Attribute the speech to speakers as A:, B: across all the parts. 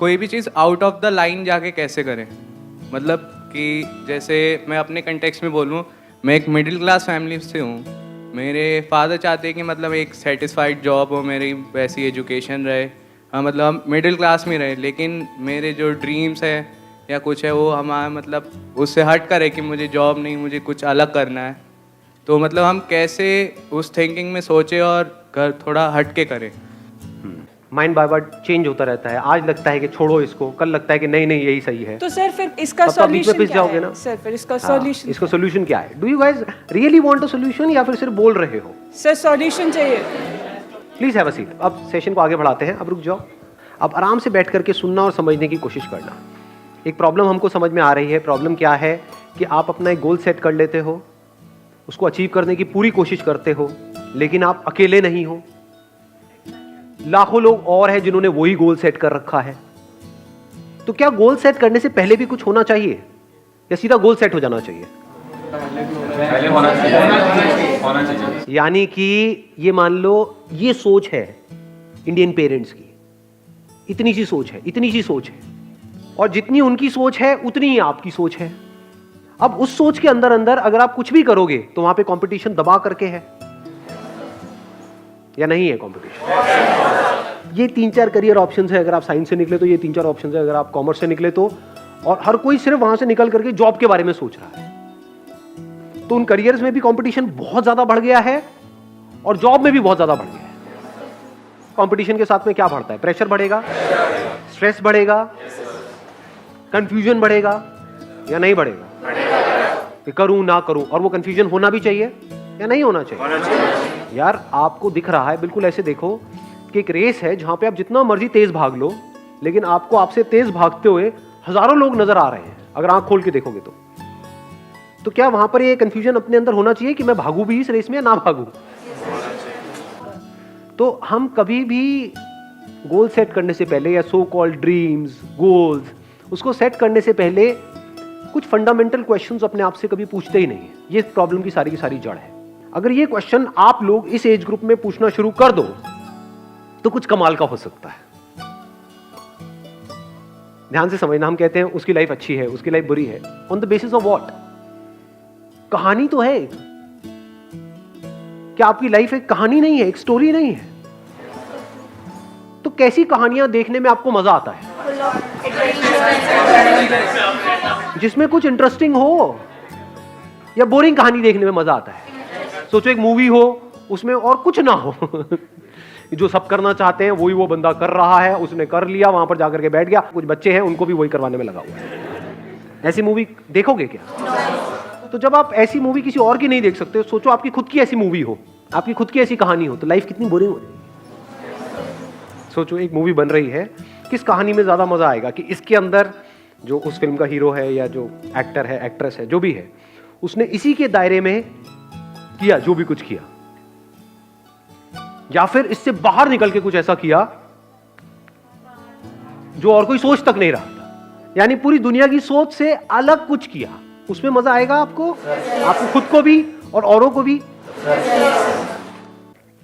A: कोई भी चीज़ out of the line जाके कैसे करें। मतलब कि जैसे मैं अपने कंटेक्स्ट में बोलूँ, मैं एक मिडिल क्लास फैमिली से हूँ। मेरे फादर चाहते हैं कि मतलब एक सेटिस्फाइड जॉब हो, मेरी वैसी एजुकेशन रहे, हाँ मतलब हम मिडिल क्लास में रहे। लेकिन मेरे जो ड्रीम्स है या कुछ है वो हमारा मतलब उससे हट कर है कि मुझे जॉब नहीं, मुझे कुछ अलग करना है। तो मतलब हम कैसे उस थिंकिंग में सोचें और घर थोड़ा हट के करें।
B: माइंड बार बार चेंज होता रहता है। आज लगता है कि छोड़ो इसको, कल लगता है कि नहीं नहीं यही सही है।
C: तो सर फिर इसका
B: तब तो आप बीच में
C: सॉल्यूशन
B: पिस
C: क्या
B: जाओगे
C: है?
B: ना।
C: सर फिर इसका
B: हाँ,
C: सॉल्यूशन
B: इसका सोल्यूशन क्या है? Do you guys really want a solution या फिर सिर्फ बोल रहे हो?
C: सर सॉल्यूशन चाहिए।
B: Please have a seat. अब सेशन को आगे बढ़ाते हैं। अब रुक जाओ। अब आराम से बैठ करके सुनना और समझने की कोशिश करना। एक प्रॉब्लम हमको समझ में आ रही है। प्रॉब्लम क्या है कि आप अपना एक गोल सेट कर लेते हो, उसको अचीव करने की पूरी कोशिश करते हो, लेकिन आप अकेले नहीं हो। लाखों लोग और हैं जिन्होंने वही गोल सेट कर रखा है। तो क्या गोल सेट करने से पहले भी कुछ होना चाहिए या सीधा गोल सेट हो जाना चाहिए?
D: पहले होना चाहिए।
B: यानी कि ये मान लो ये सोच है इंडियन पेरेंट्स की, इतनी सी सोच है, इतनी सी सोच है, और जितनी उनकी सोच है उतनी ही आपकी सोच है। अब उस सोच के अंदर अंदर अगर आप कुछ भी करोगे तो वहां पे कंपटीशन दबा करके है या नहीं है कंपटीशन? ये 3-4 करियर ऑप्शंस है। अगर आप साइंस से निकले तो ये 3-4 ऑप्शंस है, अगर आप कॉमर्स से निकले तो, और हर कोई सिर्फ वहां से निकल करके जॉब के बारे में सोच रहा है। तो उन करियर्स में भी कंपटीशन बहुत ज्यादा बढ़ गया है और जॉब में भी बहुत ज्यादा बढ़ गया है। कंपटीशन के साथ में क्या बढ़ता है? प्रेशर बढ़ेगा, स्ट्रेस बढ़ेगा, कंफ्यूजन बढ़ेगा या नहीं बढ़ेगा? कि करूं ना करूं, और वो कंफ्यूजन होना भी चाहिए या नहीं होना चाहिए? यार आपको दिख रहा है, बिल्कुल ऐसे देखो कि एक रेस है जहां पे आप जितना मर्जी तेज भाग लो, लेकिन आपको आपसे तेज भागते हुए हजारों लोग नजर आ रहे हैं अगर आंख खोल के देखोगे तो क्या वहां पर ये कंफ्यूजन अपने अंदर होना चाहिए कि मैं भागू भी इस रेस में या ना भागू? तो हम कभी भी गोल सेट करने से पहले या सो कॉल्ड ड्रीम्स, गोल्स, उसको सेट करने से पहले कुछ फंडामेंटल क्वेश्चंस अपने आप से कभी पूछते ही नहीं है। ये प्रॉब्लम की सारी जड़ है। अगर ये क्वेश्चन आप लोग इस एज ग्रुप में पूछना शुरू कर दो तो कुछ कमाल का हो सकता है। ध्यान से समझना। हम कहते हैं उसकी लाइफ अच्छी है, उसकी लाइफ बुरी है। On the basis of what? कहानी तो है। क्या आपकी लाइफ एक कहानी नहीं है, एक स्टोरी नहीं है? तो कैसी कहानियां देखने में आपको मजा आता है? जिसमें कुछ इंटरेस्टिंग हो, या बोरिंग कहानी देखने में मजा आता है? सोचो एक मूवी हो, उसमें और कुछ ना हो जो सब करना चाहते हैं वही वो बंदा कर रहा है, उसने कर लिया, वहां पर जाकर के बैठ गया, कुछ बच्चे हैं उनको भी वही करवाने में लगा हुआ है। ऐसी मूवी देखोगे क्या? तो जब आप ऐसी मूवी किसी और की नहीं देख सकते, सोचो आपकी खुद की ऐसी मूवी हो, आपकी खुद की ऐसी कहानी हो, तो लाइफ कितनी बोरिंग हो जाएगी। सोचो एक मूवी बन रही है, किस कहानी में ज्यादा मजा आएगा कि इसके अंदर जो उस फिल्म का हीरो है या जो एक्टर है, एक्ट्रेस है, जो भी है, उसने इसी के दायरे में किया जो भी कुछ किया, या फिर इससे बाहर निकल के कुछ ऐसा किया जो और कोई सोच तक नहीं रहा था, यानी पूरी दुनिया की सोच से अलग कुछ किया। उसमें मजा आएगा आपको खुद को भी और औरों को भी,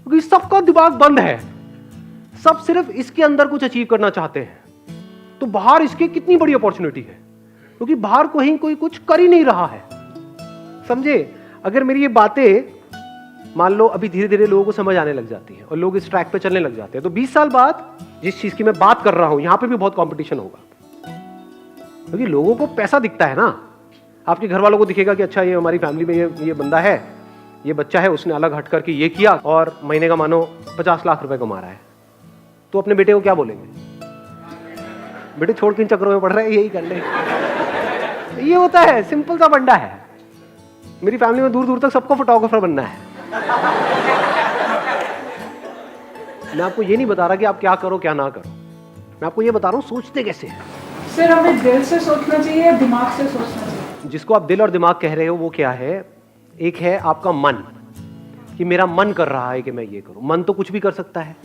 B: क्योंकि सबका दिमाग बंद है, सब सिर्फ इसके अंदर कुछ अचीव करना चाहते हैं। तो बाहर इसके कितनी बड़ी अपॉर्चुनिटी है, क्योंकि बाहर कहीं कोई कुछ कर ही नहीं रहा है। समझे? अगर मेरी ये बातें मान लो अभी धीरे धीरे लोगों को समझ आने लग जाती है और लोग इस ट्रैक पे चलने लग जाते हैं, तो 20 साल बाद जिस चीज की मैं बात कर रहा हूं, यहां पे भी बहुत कंपटीशन होगा, क्योंकि लोगों को पैसा दिखता है ना। आपके घर वालों को दिखेगा कि अच्छा ये हमारी फैमिली में ये बंदा है, ये बच्चा है, उसने अलग हट करके ये किया और महीने का मानो 50 लाख रुपए कमा रहा है। तो अपने बेटे को क्या बोलेंगे? बेटे छोड़ किन चक्रों में पड़ रहा है, यही कर ले। ये होता है, सिंपल सा बंदा है। मेरी फैमिली में दूर दूर तक सबको फोटोग्राफर बनना है। मैं आपको ये नहीं बता रहा कि आप क्या करो क्या ना करो, मैं आपको ये बता रहा हूं सोचते कैसे हैं।
C: सर हमें दिल से सोचना चाहिए या दिमाग से सोचना चाहिए?
B: जिसको आप दिल और दिमाग कह रहे हो वो क्या है? एक है आपका मन, कि मेरा मन कर रहा है कि मैं ये करूं। मन तो कुछ भी कर सकता है।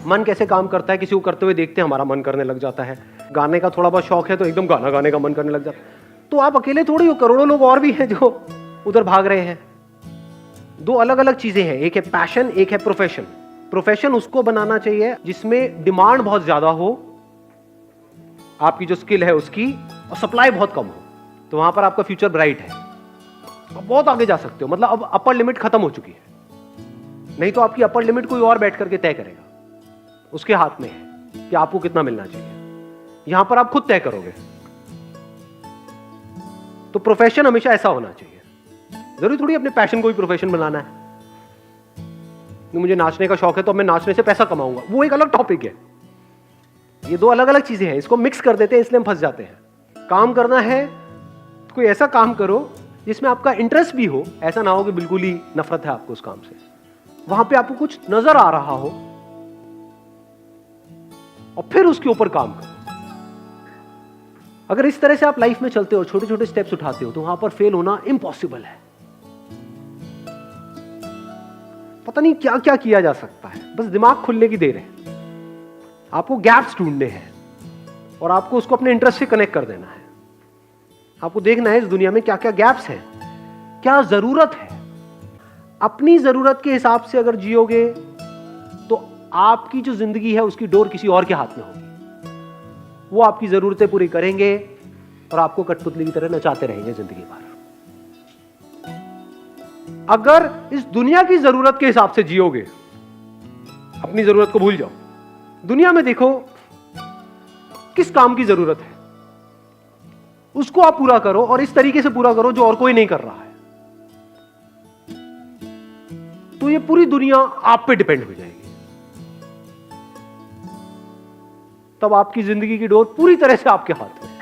B: मन कैसे काम करता है? किसी को करते हुए देखते हैं, हमारा मन करने लग जाता है। गाने का थोड़ा बहुत शौक है तो एकदम गाना गाने का मन करने लग जाता है। तो आप अकेले थोड़ी हो, करोड़ों लोग और भी हैं जो उधर भाग रहे हैं। दो अलग अलग चीजें हैं, एक है पैशन, एक है प्रोफेशन। प्रोफेशन उसको बनाना चाहिए जिसमें डिमांड बहुत ज्यादा हो आपकी जो स्किल है उसकी, और सप्लाई बहुत कम हो, तो वहां पर आपका फ्यूचर ब्राइट है, आप बहुत आगे जा सकते हो। मतलब अब अपर लिमिट खत्म हो चुकी है, नहीं तो आपकी अपर लिमिट कोई और बैठ करके तय करेगा, उसके हाथ में है कि आपको कितना मिलना चाहिए। यहां पर आप खुद तय करोगे। तो प्रोफेशन हमेशा ऐसा होना चाहिए। जरूरी थोड़ी अपने पैशन को भी प्रोफेशन बनाना है। मुझे नाचने का शौक है तो मैं नाचने से पैसा कमाऊंगा, वो एक अलग टॉपिक है। ये दो अलग अलग चीजें हैं, इसको मिक्स कर देते हैं, इसलिए हम फंस जाते हैं। काम करना है तो कोई ऐसा काम करो जिसमें आपका इंटरेस्ट भी हो, ऐसा ना हो कि बिल्कुल ही नफरत है आपको उस काम से। वहां पे आपको कुछ नजर आ रहा हो और फिर उसके ऊपर काम करो। अगर इस तरह से आप लाइफ में चलते हो, छोटे छोटे स्टेप्स उठाते हो, तो वहां पर फेल होना इम्पॉसिबल है। पता नहीं क्या क्या किया जा सकता है, बस दिमाग खुलने की देर है। आपको गैप्स ढूंढने हैं और आपको उसको अपने इंटरेस्ट से कनेक्ट कर देना है। आपको देखना है इस दुनिया में क्या क्या गैप्स हैं, क्या जरूरत है। अपनी जरूरत के हिसाब से अगर जियोगे तो आपकी जो जिंदगी है उसकी डोर किसी और के हाथ में होगी। वो आपकी जरूरतें पूरी करेंगे और आपको कठपुतली की तरह नचाते रहेंगे जिंदगी भर। अगर इस दुनिया की जरूरत के हिसाब से जियोगे, अपनी जरूरत को भूल जाओ, दुनिया में देखो किस काम की जरूरत है, उसको आप पूरा करो और इस तरीके से पूरा करो जो और कोई नहीं कर रहा है, तो ये पूरी दुनिया आप पे डिपेंड हो जाएगी। तब आपकी जिंदगी की डोर पूरी तरह से आपके हाथ में है।